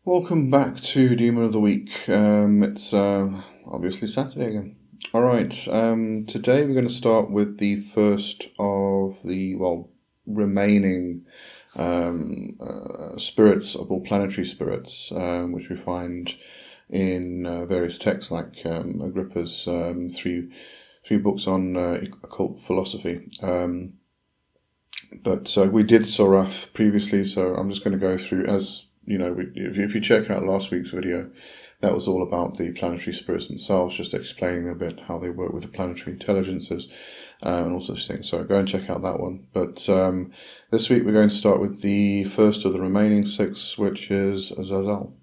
Welcome back to Demon of the Week. It's obviously Saturday again. Alright, today we're going to start with the first of the, remaining spirits, or planetary spirits, which we find in various texts like Agrippa's three books on occult philosophy. But we did Sorath previously, so I'm just going to go through, as you know, if you check out last week's video, that was all about the planetary spirits themselves, just explaining a bit how they work with the planetary intelligences and all such things. So go and check out that one. But this week we're going to start with the first of the remaining 6, which is Zazel.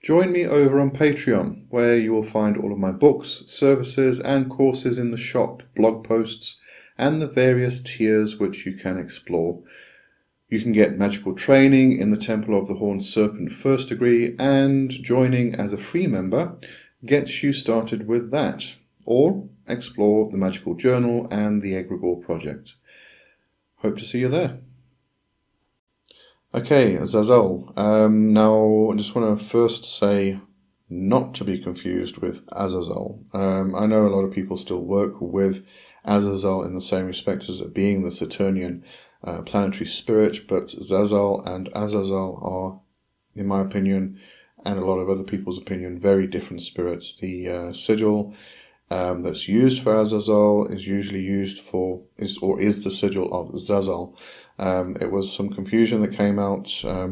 Join me over on Patreon, where you will find all of my books, services and courses in the shop, blog posts, and the various tiers which you can explore. You can get magical training in the Temple of the Horned Serpent First Degree, and joining as a free member gets you started with that, or explore the Magical Journal and the Egregore Project. Hope to see you there. Okay, Zazel. Now I just want to first say not to be confused with Azazel. I know a lot of people still work with Azazel in the same respect as it being the Saturnian planetary spirit, but Zazel and Azazel are, in my opinion, and a lot of other people's opinion, very different spirits. The sigil that's used for Azazel is usually used for, is the sigil of Zazel. It was some confusion that came out, how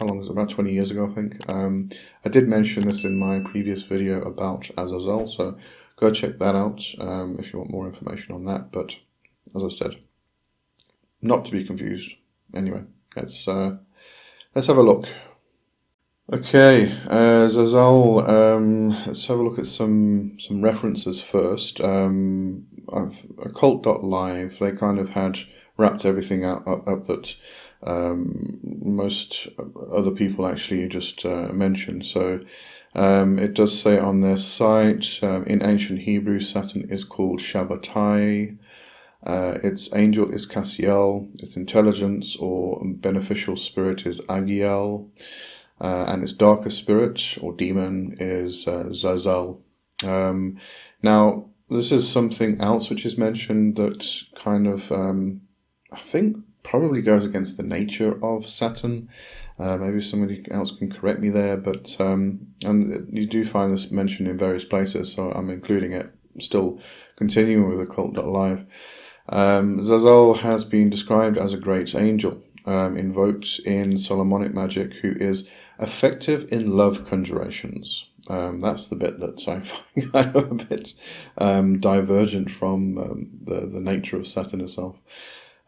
long is it? About 20 years ago, I think. I did mention this in my previous video about Azazel, so go check that out if you want more information on that. But as I said, not to be confused. Anyway, let's have a look. Okay, Zazel, let's have a look at some references first. Occult.live, they kind of had wrapped everything up that most other people actually just mentioned. So it does say on their site, in ancient Hebrew, Saturn is called Shabbatai. Its angel is Cassiel. Its intelligence or beneficial spirit is Agiel. And its darker spirit or demon is Zazel. Now, this is something else which is mentioned that kind of, I think, probably goes against the nature of Saturn. Maybe somebody else can correct me there, but and you do find this mentioned in various places, so I'm including it, still continuing with occult.live. Zazel has been described as a great angel, invoked in Solomonic magic, who is effective in love conjurations. That's the bit that I find kind of a bit divergent from the nature of Saturn itself.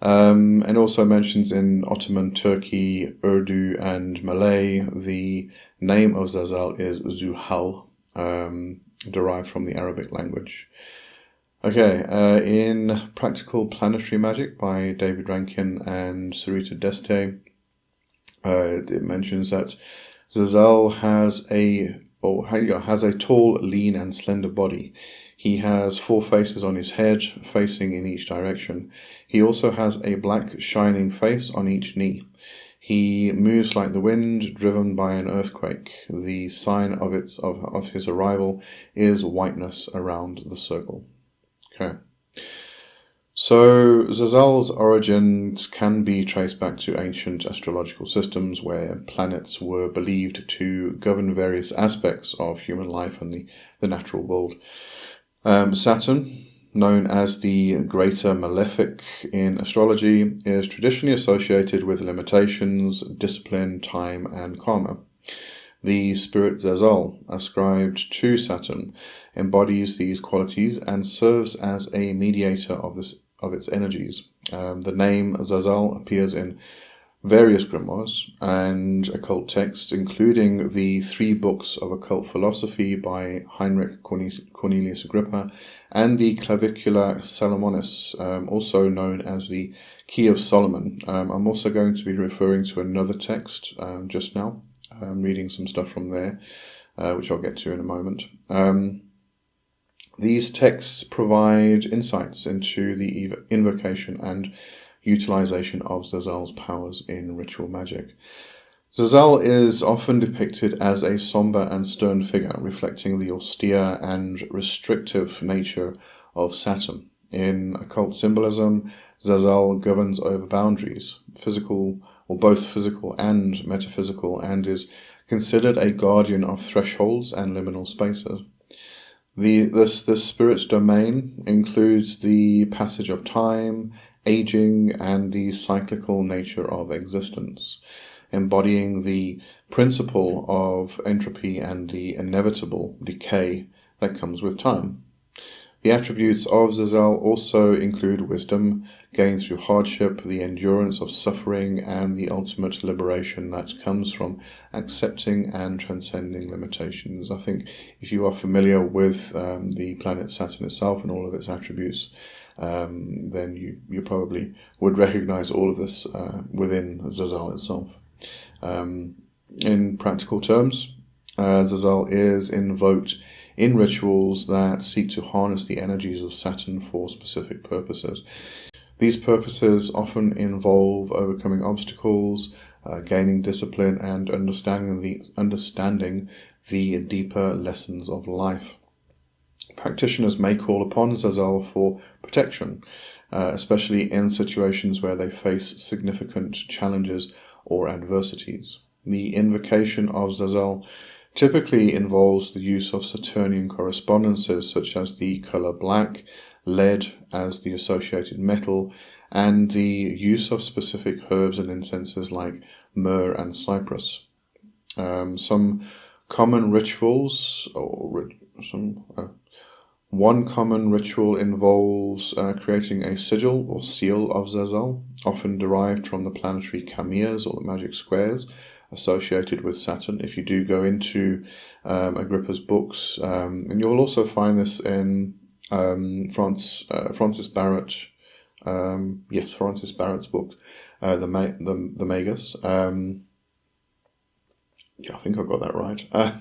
And also mentions in Ottoman, Turkey, Urdu and Malay, the name of Zazel is Zuhal, derived from the Arabic language. Okay, in Practical Planetary Magic by David Rankin and Sarita Deste, it mentions that Zazel has a tall, lean and slender body. He has 4 faces on his head, facing in each direction. He also has a black, shining face on each knee. He moves like the wind, driven by an earthquake. The sign of his arrival is whiteness around the circle. Okay. So Zazel's origins can be traced back to ancient astrological systems where planets were believed to govern various aspects of human life and the natural world. Saturn, known as the Greater Malefic in astrology, is traditionally associated with limitations, discipline, time, and karma. The spirit Zazel, ascribed to Saturn, embodies these qualities and serves as a mediator of its energies. The name Zazel appears in various grimoires and occult texts, including the 3 books of occult philosophy by Heinrich Cornelius Agrippa and the Clavicula Salomonis, also known as the Key of Solomon. I'm also going to be referring to another text just now. I'm reading some stuff from there, which I'll get to in a moment. These texts provide insights into the invocation and utilization of Zazel's powers in ritual magic. Zazel is often depicted as a somber and stern figure, reflecting the austere and restrictive nature of Saturn. In occult symbolism, Zazel governs over boundaries, physical or both physical and metaphysical, and is considered a guardian of thresholds and liminal spaces. This spirit's domain includes the passage of time, aging, and the cyclical nature of existence, embodying the principle of entropy and the inevitable decay that comes with time. The attributes of Zazel also include wisdom gained through hardship, the endurance of suffering, and the ultimate liberation that comes from accepting and transcending limitations. I think if you are familiar with the planet Saturn itself and all of its attributes, then you probably would recognize all of this within Zazel itself. In practical terms, Zazel is invoked in rituals that seek to harness the energies of Saturn for specific purposes. These purposes often involve overcoming obstacles, gaining discipline, and understanding the deeper lessons of life. Practitioners may call upon Zazel for protection, especially in situations where they face significant challenges or adversities. The invocation of Zazel typically involves the use of Saturnian correspondences such as the color black, lead as the associated metal, and the use of specific herbs and incenses like myrrh and cypress. Some common rituals, one common ritual involves creating a sigil or seal of Zazel, often derived from the planetary kamias or the magic squares associated with Saturn. If you do go into Agrippa's books, and you'll also find this in Francis Barrett, Francis Barrett's book, the Magus. I think I got that right. I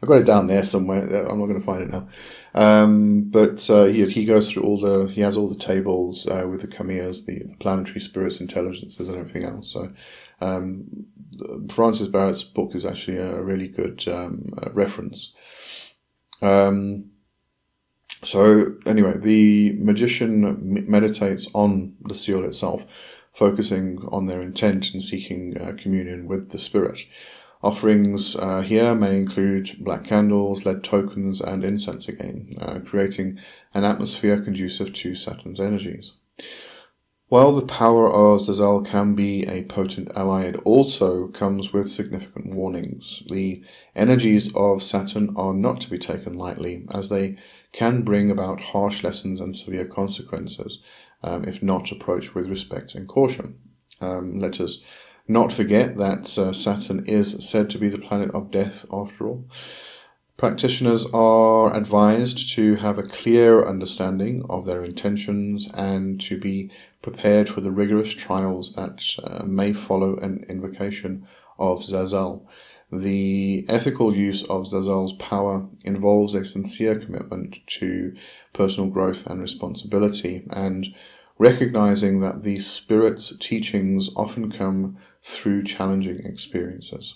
got it down there somewhere. I'm not going to find it now. But he goes through he has all the tables with the kamias, the planetary spirits, intelligences, and everything else. So Francis Barrett's book is actually a really good reference. So anyway, the magician meditates on the seal itself, focusing on their intent and seeking communion with the spirit. Offerings here may include black candles, lead tokens, and incense again, creating an atmosphere conducive to Saturn's energies. While the power of Zazel can be a potent ally, it also comes with significant warnings. The energies of Saturn are not to be taken lightly, as they can bring about harsh lessons and severe consequences if not approached with respect and caution. Let us not forget that Saturn is said to be the planet of death after all. Practitioners are advised to have a clear understanding of their intentions and to be prepared for the rigorous trials that may follow an invocation of Zazel. The ethical use of Zazel's power involves a sincere commitment to personal growth and responsibility, and recognizing that the spirit's teachings often come through challenging experiences.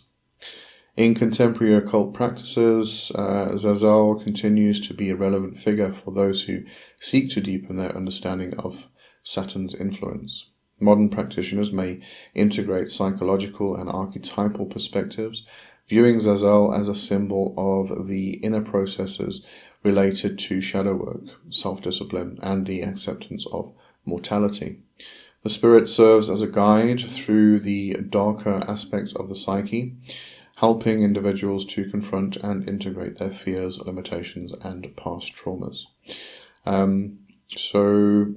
In contemporary occult practices, Zazel continues to be a relevant figure for those who seek to deepen their understanding of Saturn's influence. Modern practitioners may integrate psychological and archetypal perspectives, viewing Zazel as a symbol of the inner processes related to shadow work, self-discipline, and the acceptance of mortality. The spirit serves as a guide through the darker aspects of the psyche, helping individuals to confront and integrate their fears, limitations, and past traumas. So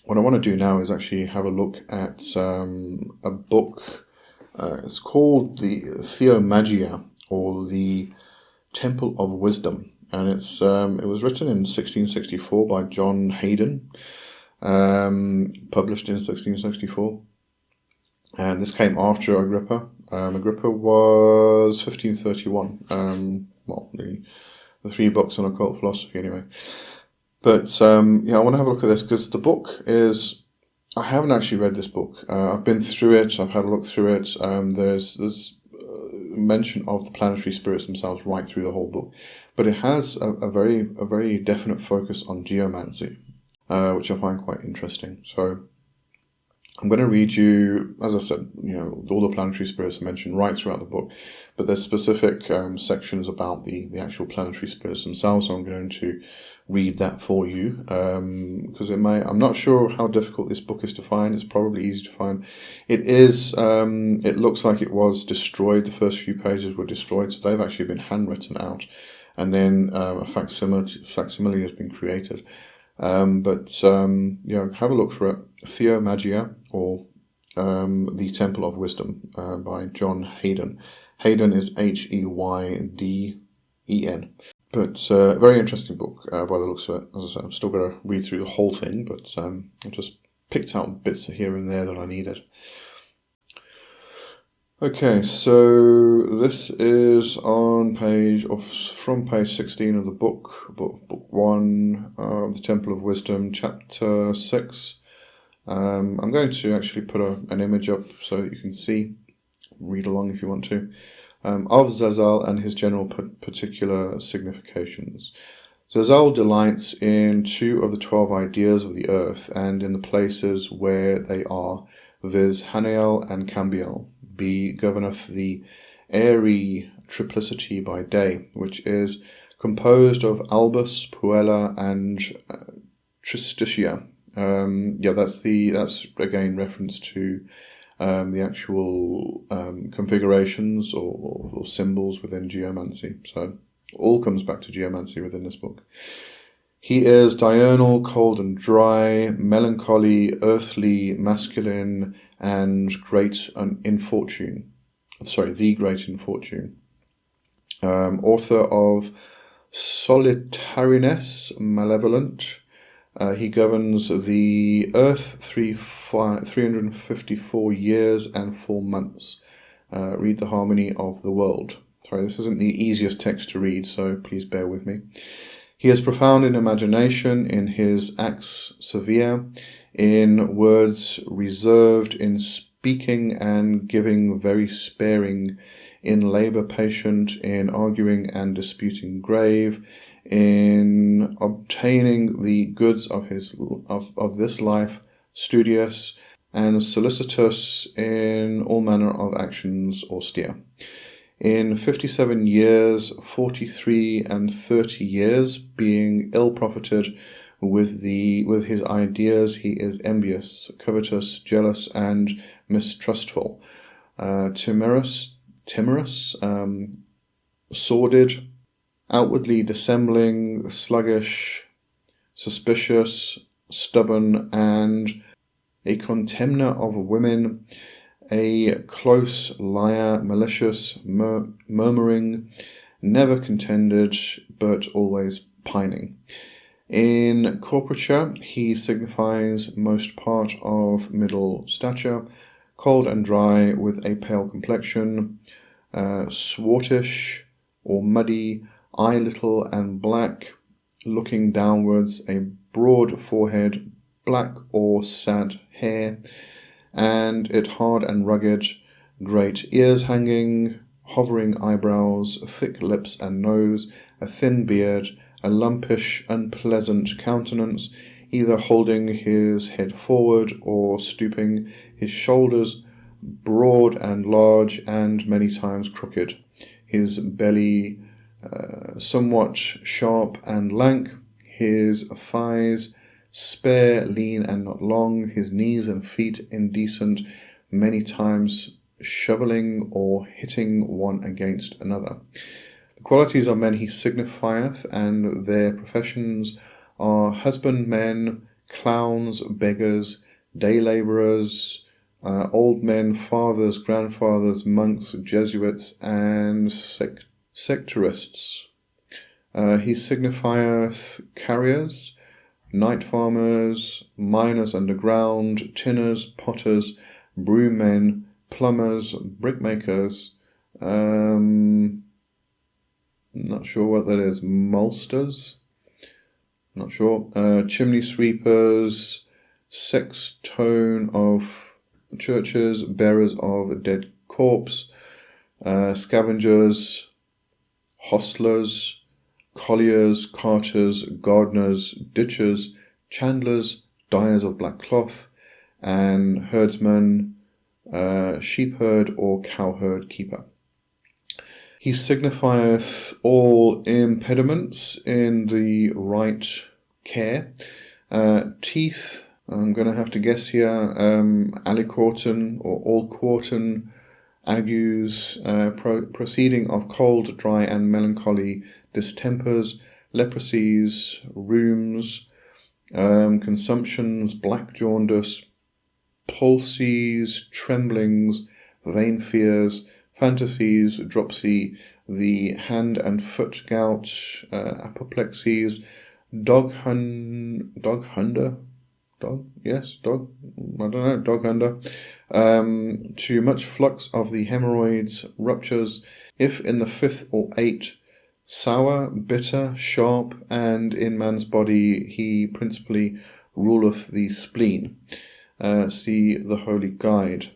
what I want to do now is actually have a look at a book. It's called the Theomagia, or the Temple of Wisdom, and it was written in 1664 by John Hayden, published in 1664. And this came after Agrippa. Agrippa was 1531. The 3 books on occult philosophy, anyway. But I want to have a look at this because the book is I haven't actually read this book. I've been through it. I've had a look through it. There's mention of the planetary spirits themselves right through the whole book, but it has a very definite focus on geomancy, which I find quite interesting. So I'm going to read you, as I said, all the planetary spirits are mentioned right throughout the book, but there's specific sections about the actual planetary spirits themselves. So I'm going to read that for you, because I'm not sure how difficult this book is to find. It's probably easy to find. It is, it looks like it was destroyed. The first few pages were destroyed, so they've actually been handwritten out, and then a facsimile has been created. But have a look for it. Theomagia, or The Temple of Wisdom, by John Hayden. Hayden is Heyden. But very interesting book by the looks of it. As I said, I'm still going to read through the whole thing, but I just picked out bits here and there that I needed. Okay, so this is from page 16 of the book 1, The Temple of Wisdom, chapter 6. I'm going to actually put an image up so that you can see, read along if you want to, of Zazel and his general particular significations. Zazel delights in 2 of the 12 ideas of the earth and in the places where they are, viz. Haniel and Cambiel. B governeth the airy triplicity by day, which is composed of Albus, Puella, and Tristitia. That's again reference to the actual configurations or symbols within geomancy. So all comes back to geomancy within this book. He is diurnal, cold and dry, melancholy, earthly, masculine, and the great infortune. Author of Solitariness Malevolent. He governs the earth 354 years and 4 months. Read the harmony of the world. Sorry, this isn't the easiest text to read, so please bear with me. He is profound in imagination, in his acts severe, in words reserved, in speaking and giving very sparing, in labour patient, in arguing and disputing grave, in obtaining the goods of this life studious, and solicitous in all manner of actions austere. In 57 years, 43 and 30 years, being ill profited with his ideas, he is envious, covetous, jealous, and mistrustful, timorous, sordid, outwardly dissembling, sluggish, suspicious, stubborn, and a contemner of women, a close liar, malicious, murmuring, never contented, but always pining. In corporature, he signifies most part of middle stature, cold and dry, with a pale complexion, swartish or muddy, eye little and black, looking downwards, a broad forehead, black or sad hair, and it hard and rugged, great ears hanging, hovering eyebrows, thick lips and nose, a thin beard, a lumpish, unpleasant countenance, either holding his head forward or stooping, his shoulders broad and large and many times crooked, his belly somewhat sharp and lank, his thighs spare, lean, and not long, his knees and feet indecent, many times shoveling or hitting one against another. The qualities of men he signifieth, and their professions are husbandmen, clowns, beggars, day labourers, old men, fathers, grandfathers, monks, Jesuits, and sectarists. He signifieth carriers, night farmers, miners underground, tinners, potters, broom men, plumbers, brickmakers, not sure what that is, maltsters, not sure, chimney sweepers, sextone of churches, bearers of a dead corpse, scavengers, hostlers, colliers, carters, gardeners, ditchers, chandlers, dyers of black cloth, and herdsman, sheepherd or cowherd keeper. He signifieth all impediments in the right care. Teeth, I'm going to have to guess here, aliquotin or allquotin, agues, proceeding of cold, dry, and melancholy distempers, leprosies, rheums, consumptions, black jaundice, palsies, tremblings, vain fears, fantasies, dropsy, the hand and foot gout, apoplexies, dog hunder, too much flux of the hemorrhoids, ruptures, if in the 5th or 8th, sour, bitter, sharp, and in man's body he principally ruleth the spleen. See the Holy Guide.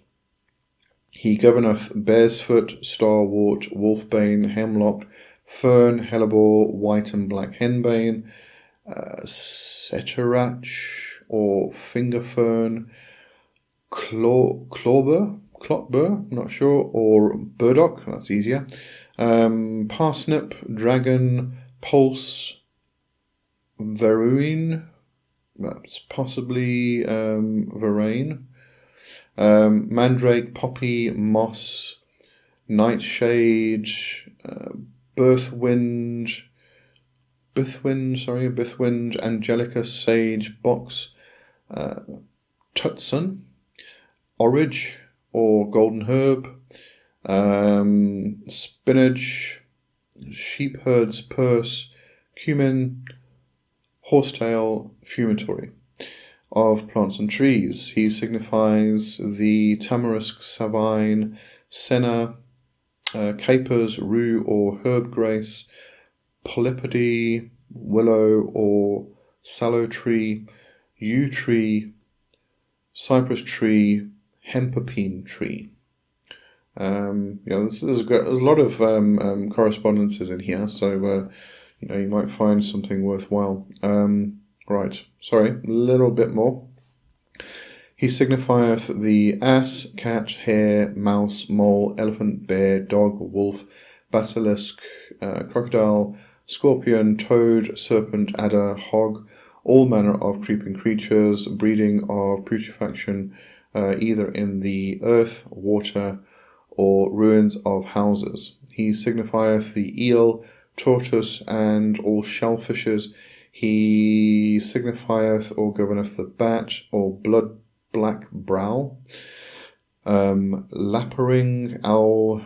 He governeth bear's foot, starwort, wolfbane, hemlock, fern, hellebore, white and black henbane, seterach or finger fern, clotbur, not sure, or burdock, that's easier, parsnip, dragon, pulse, veruine, that's possibly vervain, mandrake, poppy, moss, nightshade, bithwind, angelica, sage, box, tutsun, orage or golden herb, spinach, sheepherd's purse, cumin, horsetail, fumitory. Of plants and trees, he signifies the tamarisk, savine, senna, capers, rue or herb grace, polypody, willow or sallow tree, yew tree, cypress tree, hempapine tree. There's a lot of correspondences in here, so you might find something worthwhile. Right, sorry, a little bit more. He signifieth the ass, cat, hare, mouse, mole, elephant, bear, dog, wolf, basilisk, crocodile, scorpion, toad, serpent, adder, hog, all manner of creeping creatures, breeding of putrefaction, either in the earth, water, or ruins of houses. He signifieth the eel, tortoise, and all shellfishes. He signifieth or governeth the bat, or blood black brow, lapwing, owl,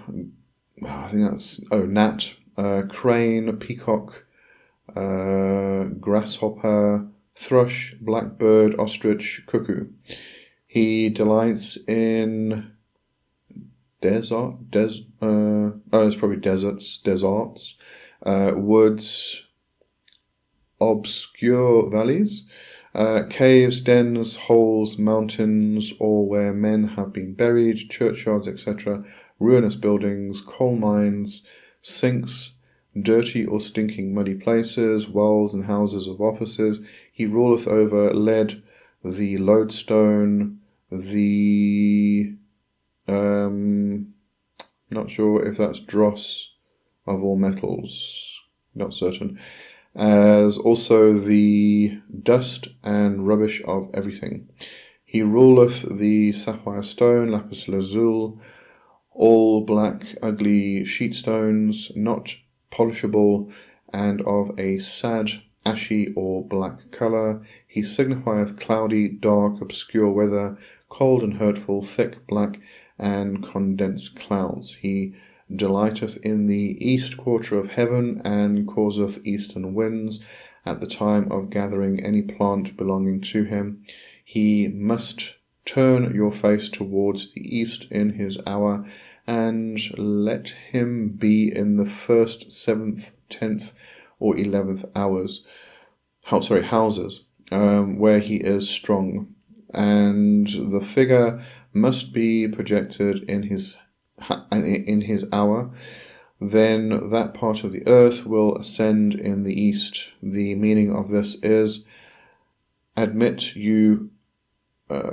I think that's, gnat, crane, peacock, grasshopper, thrush, blackbird, ostrich, cuckoo. He delights in it's probably deserts, woods, obscure valleys, caves, dens, holes, mountains, or where men have been buried, churchyards, etc., ruinous buildings, coal mines, sinks, dirty or stinking muddy places, wells and houses of offices. He ruleth over lead, the lodestone, the not sure if that's dross of all metals, not certain, as also the dust and rubbish of everything. He ruleth the sapphire stone, lapis lazuli, all black, ugly sheet stones, not polishable, and of a sad, ashy, or black colour. He signifieth cloudy, dark, obscure weather, cold and hurtful, thick, black, and condensed clouds. He delighteth in the east quarter of heaven, and causeth eastern winds at the time of gathering any plant belonging to him. He must turn your face towards the east in his hour, and let him be in the 1st, 7th, 10th, or 11th houses, where he is strong. and the figure must be projected in his hour. Then that part of the earth will ascend in the east. The meaning of this is, admit you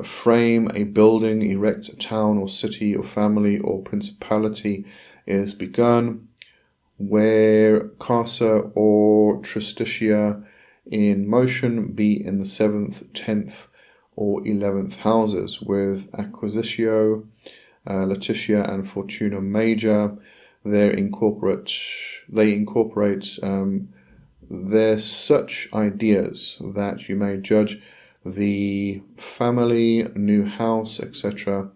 frame a building, erect a town or city or family or principality is begun, where Casa or Tristitia in motion be in the 7th, 10th or 11th houses, with Acquisitio, Letitia and Fortuna Major. They incorporate their such ideas that you may judge the family, new house, etc.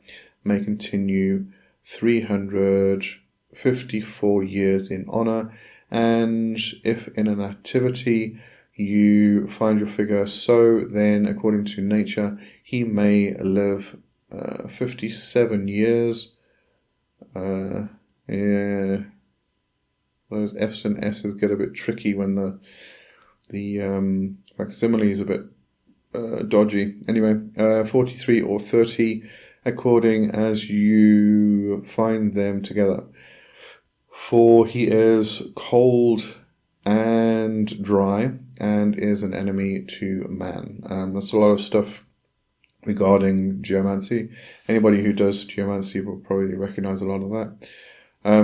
may continue 354 years in honor, and if in an activity you find your figure so, then according to nature he may live 57 years. Yeah, those F's and S's get a bit tricky when the facsimile is a bit dodgy. Anyway, 43 or 30, according as you find them together. For he is cold and dry, and is an enemy to man. That's a lot of stuff regarding geomancy. Anybody who does geomancy will probably recognize a lot of that.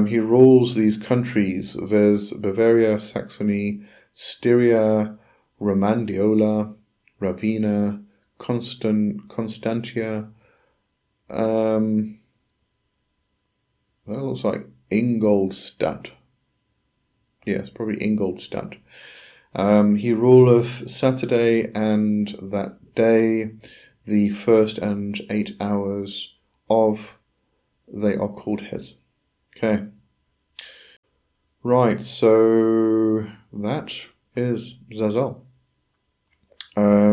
He rules these countries: viz. Bavaria, Saxony, Styria, Romandiola, Ravenna, Constantia. That looks like Ingolstadt. Yes, probably Ingolstadt. He ruleth Saturday and that day, the 1st and 8 hours of, they are called his. Okay. Right, so that is Zazel. I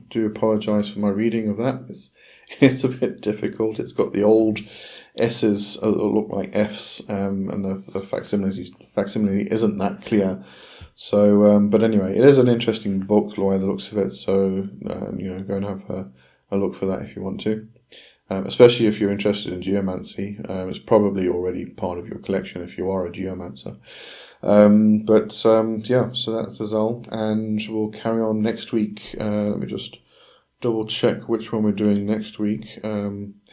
do apologise for my reading of that. It's a bit difficult. It's got the old S's that look like F's, and the facsimile isn't that clear. So, but anyway, it is an interesting book by the looks of it. So, go and have a look for that if you want to. Especially if you're interested in geomancy. It's probably already part of your collection if you are a geomancer. Yeah, so that's Zazel, and we'll carry on next week. Let me just double check which one we're doing next week.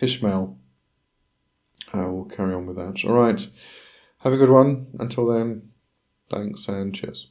Ishmael. We'll carry on with that. All right. Have a good one. Until then, thanks and cheers.